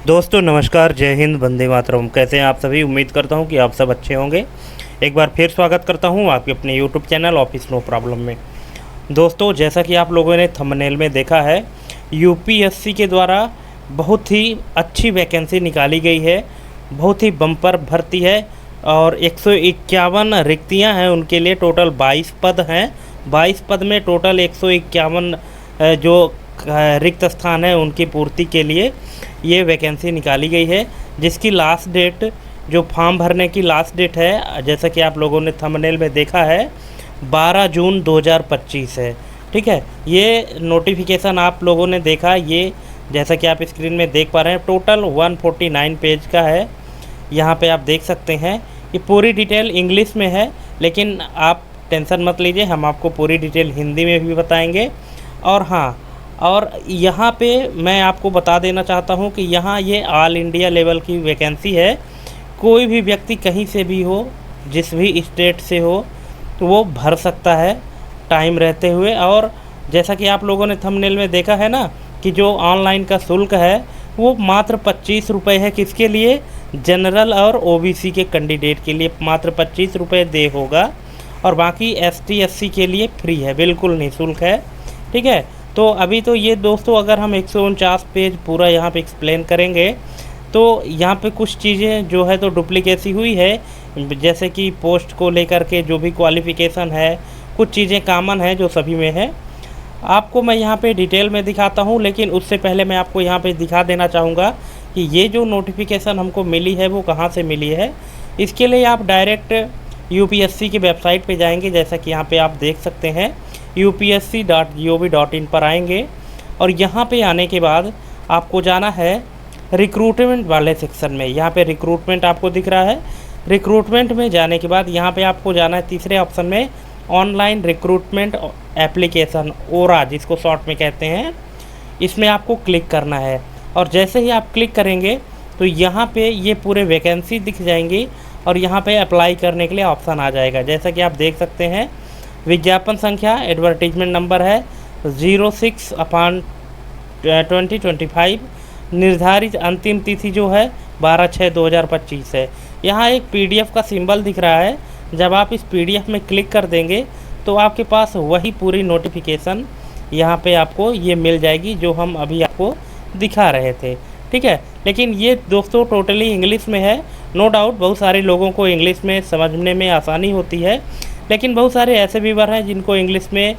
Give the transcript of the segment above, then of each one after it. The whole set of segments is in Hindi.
दोस्तों नमस्कार, जय हिंद, वंदे मातरम। कैसे हैं आप सभी? उम्मीद करता हूं कि आप सब अच्छे होंगे। एक बार फिर स्वागत करता हूं आपके अपने YouTube channel office no problem में। दोस्तों जैसा कि आप लोगों ने थंबनेल में देखा है, यूपीएससी के द्वारा बहुत ही अच्छी वैकेंसी निकाली गई है। बहुत ही बम्पर भर्ती है और 151 रिक्तियाँ हैं उनके लिए। टोटल 22 पद हैं। 22 पद में टोटल 151 जो रिक्त स्थान है उनकी पूर्ति के लिए ये वैकेंसी निकाली गई है, जिसकी लास्ट डेट, जो फॉर्म भरने की लास्ट डेट है, जैसा कि आप लोगों ने थंबनेल में देखा है, 12 जून 2025 है। ठीक है, ये नोटिफिकेशन आप लोगों ने देखा, ये जैसा कि आप स्क्रीन में देख पा रहे हैं, टोटल 149 पेज का है। यहाँ पे आप देख सकते हैं ये पूरी डिटेल इंग्लिश में है, लेकिन आप टेंशन मत लीजिए, हम आपको पूरी डिटेल हिंदी में भी बताएंगे। और हाँ, और यहाँ पे मैं आपको बता देना चाहता हूँ कि यहाँ ये ऑल इंडिया लेवल की वैकेंसी है। कोई भी व्यक्ति कहीं से भी हो, जिस भी स्टेट से हो, तो वो भर सकता है टाइम रहते हुए। और जैसा कि आप लोगों ने थंबनेल में देखा है ना कि जो ऑनलाइन का शुल्क है वो मात्र 25 रुपये है। किसके लिए? जनरल और ओबीसी के कैंडिडेट के लिए मात्र 25 रुपये दे होगा, और बाकी एसटी एससी के लिए फ्री है, बिल्कुल निःशुल्क है। ठीक है, तो अभी तो ये दोस्तों अगर हम 149 पेज पूरा यहाँ पे एक्सप्लेन करेंगे तो यहाँ पे कुछ चीज़ें जो है तो डुप्लीकेसी हुई है, जैसे कि पोस्ट को लेकर के जो भी क्वालिफ़िकेशन है, कुछ चीज़ें कॉमन है जो सभी में है। आपको मैं यहाँ पे डिटेल में दिखाता हूँ, लेकिन उससे पहले मैं आपको यहाँ पे दिखा देना चाहूँगा कि ये जो नोटिफिकेशन हमको मिली है वो कहाँ से मिली है। इसके लिए आप डायरेक्ट यूपीएससी की वेबसाइट पे जाएंगे, जैसा कि यहाँ पे आप देख सकते हैं, upsc.gov.in पर आएंगे। और यहाँ पे आने के बाद आपको जाना है रिक्रूटमेंट वाले सेक्शन में। यहाँ पे रिक्रूटमेंट आपको दिख रहा है। रिक्रूटमेंट में जाने के बाद यहाँ पे आपको जाना है तीसरे ऑप्शन में, ऑनलाइन रिक्रूटमेंट एप्लीकेशन, ओरा जिसको शॉर्ट में कहते हैं। इसमें आपको क्लिक करना है, और जैसे ही आप क्लिक करेंगे तो यहाँ पे ये पूरे वैकेंसी दिख जाएंगी, और यहाँ पे अप्लाई करने के लिए ऑप्शन आ जाएगा। जैसा कि आप देख सकते हैं, विज्ञापन संख्या, एडवर्टीजमेंट नंबर है 06/2025। निर्धारित अंतिम तिथि जो है 12/6/2025 है। यहाँ एक पीडीएफ का सिंबल दिख रहा है। जब आप इस पीडीएफ में क्लिक कर देंगे तो आपके पास वही पूरी नोटिफिकेशन यहाँ पे आपको ये मिल जाएगी जो हम अभी आपको दिखा रहे थे। ठीक है, लेकिन ये दोस्तों टोटली इंग्लिश में है। नो डाउट बहुत सारे लोगों को इंग्लिश में समझने में आसानी होती है, लेकिन बहुत सारे ऐसे व्यूअर हैं जिनको इंग्लिश में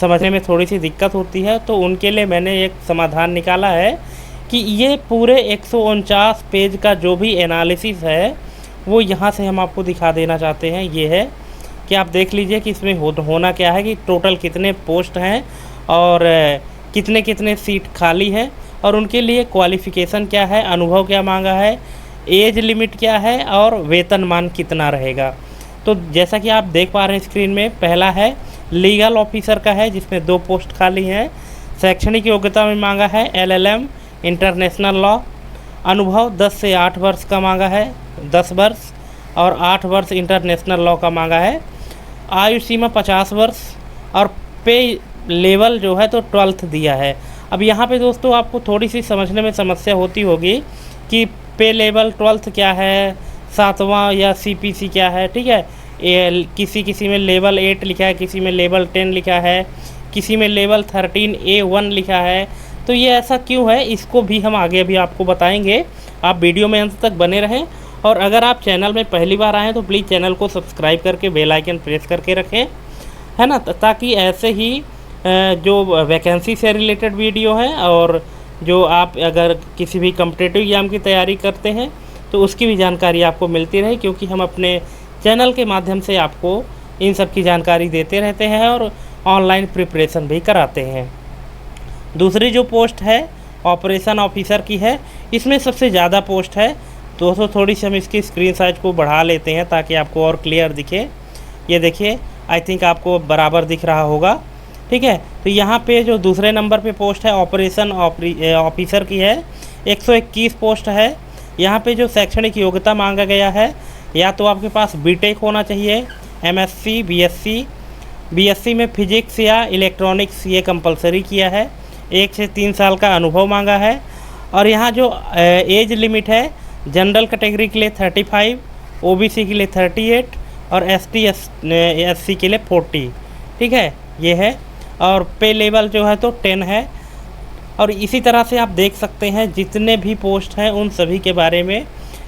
समझने में थोड़ी सी दिक्कत होती है। तो उनके लिए मैंने एक समाधान निकाला है कि ये पूरे 149 पेज का जो भी एनालिसिस है वो यहाँ से हम आपको दिखा देना चाहते हैं। ये है कि आप देख लीजिए कि इसमें होना क्या है, कि टोटल कितने पोस्ट हैं और कितने कितने सीट खाली हैं, और उनके लिए क्वालिफ़िकेशन क्या है, अनुभव क्या मांगा है, एज लिमिट क्या है, और वेतनमान कितना रहेगा। तो जैसा कि आप देख पा रहे हैं स्क्रीन में, पहला है लीगल ऑफिसर का है, जिसमें 2 पोस्ट खाली हैं। शैक्षणिक योग्यता में मांगा है LLM इंटरनेशनल लॉ। अनुभव 10 से 8 वर्ष का मांगा है, 10 वर्ष, और 8 वर्ष इंटरनेशनल लॉ का मांगा है। आयु सीमा 50 वर्ष, और पे लेवल जो है तो 12th दिया है। अब यहाँ पे दोस्तों आपको थोड़ी सी समझने में समस्या होती होगी कि पे लेवल 12th क्या है, 7वां या CPC क्या है। ठीक है, किसी में लेवल 8 लिखा है, किसी में लेवल 10 लिखा है, किसी में लेवल 13A1 लिखा है। तो ये ऐसा क्यों है, इसको भी हम आगे भी आपको बताएंगे। आप वीडियो में अंत तक बने रहें, और अगर आप चैनल में पहली बार आएँ तो प्लीज़ चैनल को सब्सक्राइब करके बेल आइकन प्रेस करके रखें, है ना, ताकि ऐसे ही जो वैकेंसी से रिलेटेड वीडियो है, और जो आप अगर किसी भी कॉम्पिटिटिव एग्जाम की तैयारी करते हैं तो उसकी भी जानकारी आपको मिलती रहे, क्योंकि हम अपने चैनल के माध्यम से आपको इन सब की जानकारी देते रहते हैं और ऑनलाइन प्रिपरेशन भी कराते हैं। दूसरी जो पोस्ट है ऑपरेशन ऑफिसर की है, इसमें सबसे ज़्यादा पोस्ट है। दोस्तों थोड़ी सी हम इसकी स्क्रीन साइज को बढ़ा लेते हैं ताकि आपको और क्लियर दिखे। ये देखिए, आई थिंक आपको बराबर दिख रहा होगा। ठीक है, तो यहाँ पे जो दूसरे नंबर पे पोस्ट है ऑपरेशन ऑफिसर की है, 121 पोस्ट है। यहाँ पे जो शैक्षणिक योग्यता मांगा गया है, या तो आपके पास बीटेक होना चाहिए, MSc, BSc में फिजिक्स या इलेक्ट्रॉनिक्स ये कंपलसरी किया है। 1 से 3 साल का अनुभव मांगा है, और यहाँ जो एज लिमिट है, जनरल कैटेगरी के लिए 35, ओबीसी के लिए 38 और एसटी एससी के लिए 40। ठीक है, ये है। और पे लेवल जो है तो 10 है। और इसी तरह से आप देख सकते हैं जितने भी पोस्ट हैं उन सभी के बारे में,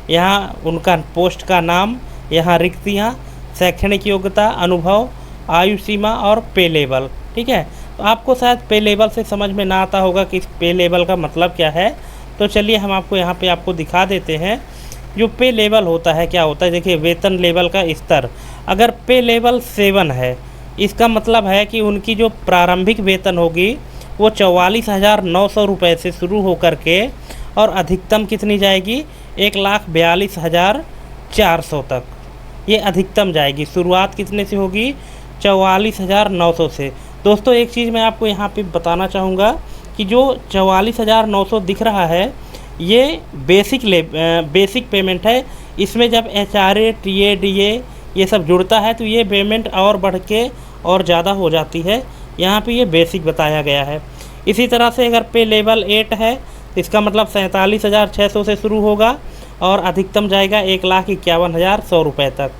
यहाँ उनका पोस्ट का नाम, यहाँ रिक्तियाँ, शैक्षणिक योग्यता, अनुभव, आयु सीमा और पे लेवल। ठीक है, तो आपको शायद पे लेवल से समझ में ना आता होगा कि इस पे लेवल का मतलब क्या है। तो चलिए हम आपको यहाँ पे आपको दिखा देते हैं जो पे लेवल होता है क्या होता है। देखिए, वेतन लेवल का स्तर, अगर पे लेवल 7 है, इसका मतलब है कि उनकी जो प्रारंभिक वेतन होगी वो 44,900 रुपये से शुरू होकर के और अधिकतम कितनी जाएगी, 1,42,400 तक ये अधिकतम जाएगी। शुरुआत कितने से होगी, 44,900 से। दोस्तों एक चीज़ मैं आपको यहाँ पे बताना चाहूँगा कि जो 44,900 दिख रहा है ये बेसिक पेमेंट है। इसमें जब HRA, TA, DA ये सब जुड़ता है तो ये पेमेंट और बढ़ के और ज़्यादा हो जाती है। यहाँ पे ये बेसिक बताया गया है। इसी तरह से अगर पे लेवल 8 है तो इसका मतलब 47,600 से शुरू होगा और अधिकतम जाएगा 1,51,100 रुपये तक।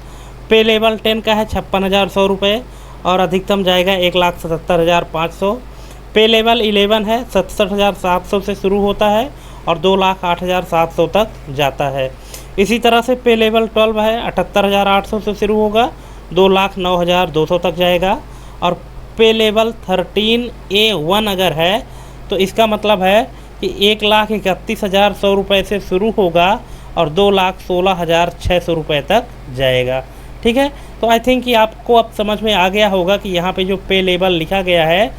पे लेवल 10 का है 56,100 रुपये और अधिकतम जाएगा 1,77,500। पे लेवल 11 है 67,700 से शुरू होता है और 2,08,700 तक जाता है। इसी तरह से पे लेवल 12 है 78,800 से शुरू होगा, 2,09,200 तक जाएगा। और पे लेवल 13A1 अगर है तो इसका मतलब है कि 1,31,100 रुपये से शुरू होगा और 2,16,600 रुपये तक जाएगा। ठीक है, तो आई थिंक कि आपको अब समझ में आ गया होगा कि यहाँ पे जो पे लेवल लिखा गया है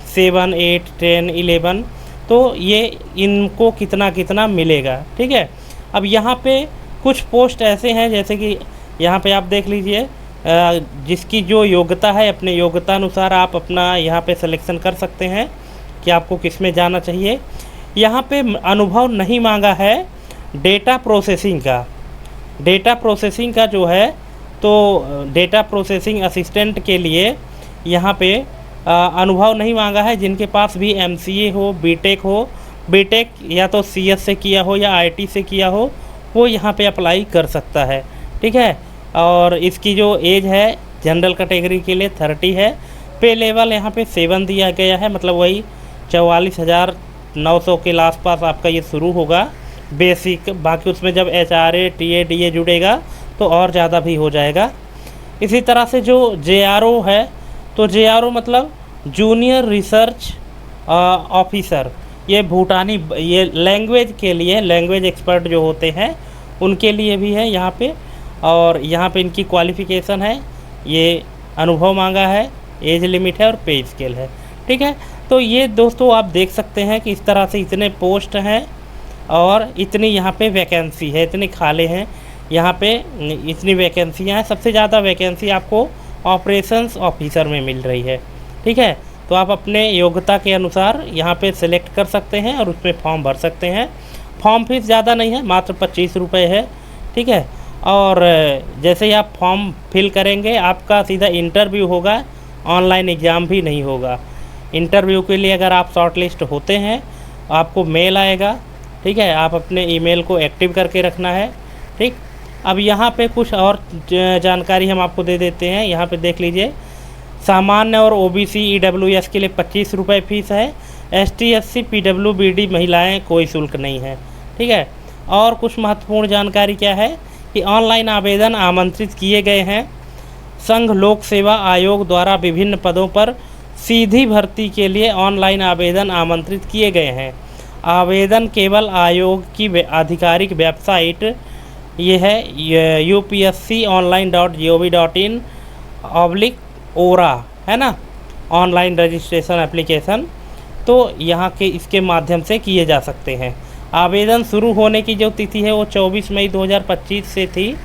7, 8, 10, 11, तो ये इनको कितना कितना मिलेगा। ठीक है, अब यहाँ पे कुछ पोस्ट ऐसे हैं जैसे कि यहाँ पे आप देख लीजिए, जिसकी जो योग्यता है अपने योग्यता अनुसार आप अपना यहाँ पे सिलेक्शन कर सकते हैं कि आपको किस में जाना चाहिए। यहाँ पे अनुभव नहीं मांगा है डेटा प्रोसेसिंग का जो है, तो डेटा प्रोसेसिंग असिस्टेंट के लिए यहाँ पे अनुभव नहीं मांगा है। जिनके पास भी MCA हो, बीटेक या तो CS से किया हो या IT से किया हो वो यहाँ पे अप्लाई कर सकता है। ठीक है, और इसकी जो एज है जनरल कैटेगरी के लिए 30 है। पे लेवल यहाँ पे 7 दिया गया है, मतलब वही 44,900 के आसपास आपका ये शुरू होगा बेसिक। बाकी उसमें जब HRA, TA, DA जुड़ेगा तो और ज़्यादा भी हो जाएगा। इसी तरह से जो JRO है, तो JRO मतलब जूनियर रिसर्च ऑफिसर, ये भूटानी, ये लैंग्वेज के लिए, लैंग्वेज एक्सपर्ट जो होते हैं उनके लिए भी है यहाँ पे। और यहाँ पे इनकी क्वालिफ़िकेशन है, ये अनुभव मांगा है, एज लिमिट है और पे स्केल है। ठीक है, तो ये दोस्तों आप देख सकते हैं कि इस तरह से इतने पोस्ट हैं और इतनी यहाँ पे वैकेंसी है, इतने खाले हैं यहाँ पे, इतनी वैकेंसियाँ हैं। सबसे ज़्यादा वैकेंसी आपको ऑपरेशंस ऑफिसर में मिल रही है। ठीक है, तो आप अपने योग्यता के अनुसार यहाँ पे सिलेक्ट कर सकते हैं और उसमें फॉर्म भर सकते हैं। फॉर्म फीस ज़्यादा नहीं है, मात्र 25 रुपये है। ठीक है, और जैसे ही आप फॉर्म फिल करेंगे आपका सीधा इंटरव्यू होगा, ऑनलाइन एग्ज़ाम भी नहीं होगा। इंटरव्यू के लिए अगर आप शॉर्ट लिस्ट होते हैं आपको मेल आएगा। ठीक है, आप अपने ईमेल को एक्टिव करके रखना है। ठीक, अब यहाँ पे कुछ और जानकारी हम आपको दे देते हैं। यहाँ पे देख लीजिए, सामान्य और OBC EWS के लिए 25 रुपये फ़ीस है। ST SC PWBD महिलाएं कोई शुल्क नहीं है। ठीक है, और कुछ महत्वपूर्ण जानकारी क्या है कि ऑनलाइन आवेदन आमंत्रित किए गए हैं। संघ लोक सेवा आयोग द्वारा विभिन्न पदों पर सीधी भर्ती के लिए ऑनलाइन आवेदन आमंत्रित किए गए हैं। आवेदन केवल आयोग की आधिकारिक वेबसाइट ये है upsconline.gov.in/ORA है ना, ऑनलाइन रजिस्ट्रेशन एप्लीकेशन, तो यहाँ के इसके माध्यम से किए जा सकते हैं। आवेदन शुरू होने की जो तिथि है वो 24 मई 2025 से थी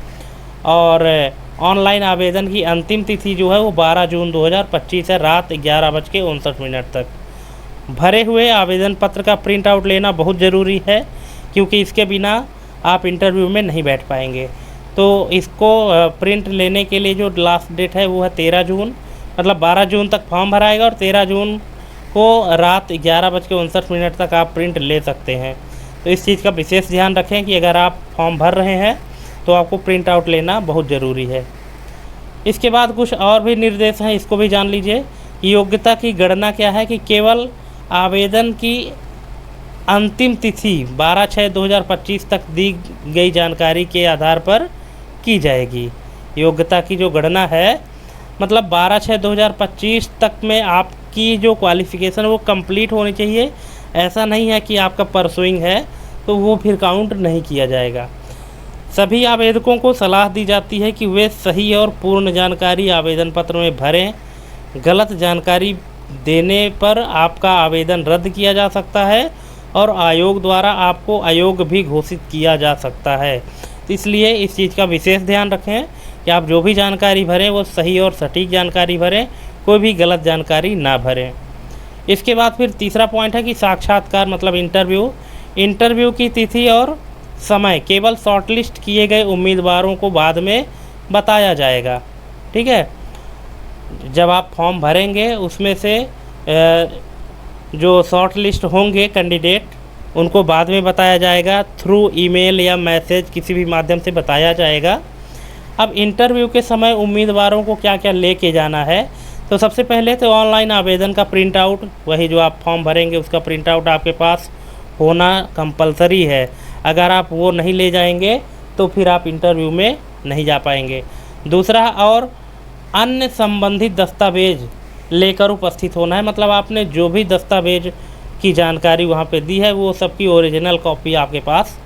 और ऑनलाइन आवेदन की अंतिम तिथि जो है वो 12 जून 2025 है, रात 11:59 तक। भरे हुए आवेदन पत्र का प्रिंट आउट लेना बहुत ज़रूरी है क्योंकि इसके बिना आप इंटरव्यू में नहीं बैठ पाएंगे। तो इसको प्रिंट लेने के लिए जो लास्ट डेट है वो है 13 जून, मतलब 12 जून तक फॉर्म भराएगा और 13 जून को रात 11:59 तक आप प्रिंट ले सकते हैं। तो इस चीज़ का विशेष ध्यान रखें कि अगर आप फॉर्म भर रहे हैं तो आपको प्रिंट आउट लेना बहुत ज़रूरी है। इसके बाद कुछ और भी निर्देश हैं, इसको भी जान लीजिए। योग्यता की गणना क्या है कि केवल आवेदन की अंतिम तिथि 12/6/2025 तक दी गई जानकारी के आधार पर की जाएगी। योग्यता की जो गणना है मतलब 12/6/2025 तक में आपकी जो क्वालिफ़िकेशन वो कंप्लीट होनी चाहिए। ऐसा नहीं है कि आपका परसुइंग है तो वो फिर काउंट नहीं किया जाएगा। सभी आवेदकों को सलाह दी जाती है कि वे सही और पूर्ण जानकारी आवेदन पत्र में भरें। गलत जानकारी देने पर आपका आवेदन रद्द किया जा सकता है और आयोग द्वारा आपको अयोग्य भी घोषित किया जा सकता है। तो इसलिए इस चीज़ का विशेष ध्यान रखें कि आप जो भी जानकारी भरें वो सही और सटीक जानकारी भरें, कोई भी गलत जानकारी ना भरें। इसके बाद फिर तीसरा पॉइंट है कि साक्षात्कार मतलब इंटरव्यू की तिथि और समय केवल शॉर्टलिस्ट किए गए उम्मीदवारों को बाद में बताया जाएगा। ठीक है, जब आप फॉर्म भरेंगे उसमें से जो शॉर्ट लिस्ट होंगे कैंडिडेट उनको बाद में बताया जाएगा, थ्रू ईमेल या मैसेज किसी भी माध्यम से बताया जाएगा। अब इंटरव्यू के समय उम्मीदवारों को क्या क्या लेके जाना है, तो सबसे पहले तो ऑनलाइन आवेदन का प्रिंट आउट, वही जो आप फॉर्म भरेंगे उसका प्रिंट आउट आपके पास होना कंपलसरी है। अगर आप वो नहीं ले जाएंगे तो फिर आप इंटरव्यू में नहीं जा पाएंगे। दूसरा, और अन्य संबंधित दस्तावेज लेकर उपस्थित होना है, मतलब आपने जो भी दस्तावेज की जानकारी वहाँ पे दी है वो सबकी ओरिजिनल कॉपी आपके पास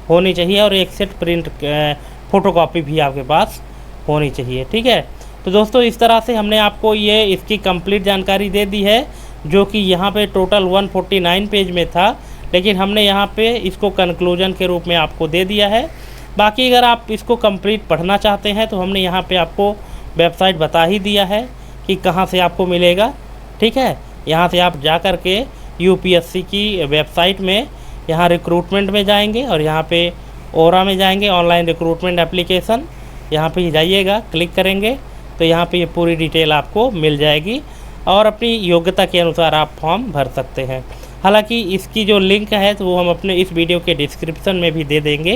होनी चाहिए और एक सेट प्रिंट फ़ोटोकॉपी भी आपके पास होनी चाहिए। ठीक है, तो दोस्तों इस तरह से हमने आपको ये इसकी कंप्लीट जानकारी दे दी है, जो कि यहाँ पे टोटल 149 पेज में था, लेकिन हमने यहाँ पे इसको कंक्लूजन के रूप में आपको दे दिया है। बाकी अगर आप इसको कंप्लीट पढ़ना चाहते हैं तो हमने यहाँ पे आपको वेबसाइट बता ही दिया है कि कहाँ से आपको मिलेगा। ठीक है, यहाँ से आप जा कर के यूपीएससी की वेबसाइट में यहाँ रिक्रूटमेंट में जाएंगे और यहाँ पे ओरा में जाएंगे, ऑनलाइन रिक्रूटमेंट एप्लीकेशन, यहाँ पे जाइएगा, क्लिक करेंगे तो यहाँ पे ये पूरी डिटेल आपको मिल जाएगी और अपनी योग्यता के अनुसार आप फॉर्म भर सकते हैं। हालांकि इसकी जो लिंक है तो वो हम अपने इस वीडियो के डिस्क्रिप्शन में भी दे देंगे,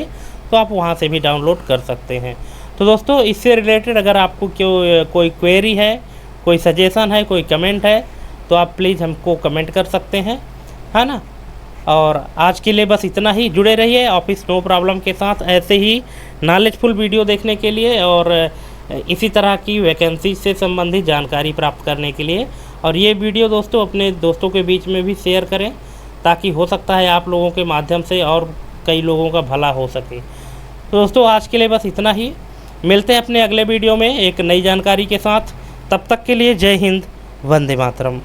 तो आप वहाँ से भी डाउनलोड कर सकते हैं। तो दोस्तों इससे रिलेटेड अगर आपको कोई क्वेरी है, कोई सजेशन है, कोई कमेंट है तो आप प्लीज़ हमको कमेंट कर सकते हैं, है ना। और आज के लिए बस इतना ही। जुड़े रहिए ऑफिस नो प्रॉब्लम के साथ ऐसे ही नॉलेजफुल वीडियो देखने के लिए और इसी तरह की वैकेंसी से संबंधित जानकारी प्राप्त करने के लिए। और ये वीडियो दोस्तों अपने दोस्तों के बीच में भी शेयर करें ताकि हो सकता है आप लोगों के माध्यम से और कई लोगों का भला हो सके। तो दोस्तों आज के लिए बस इतना ही। मिलते हैं अपने अगले वीडियो में एक नई जानकारी के साथ। तब तक के लिए जय हिंद, वंदे मातरम।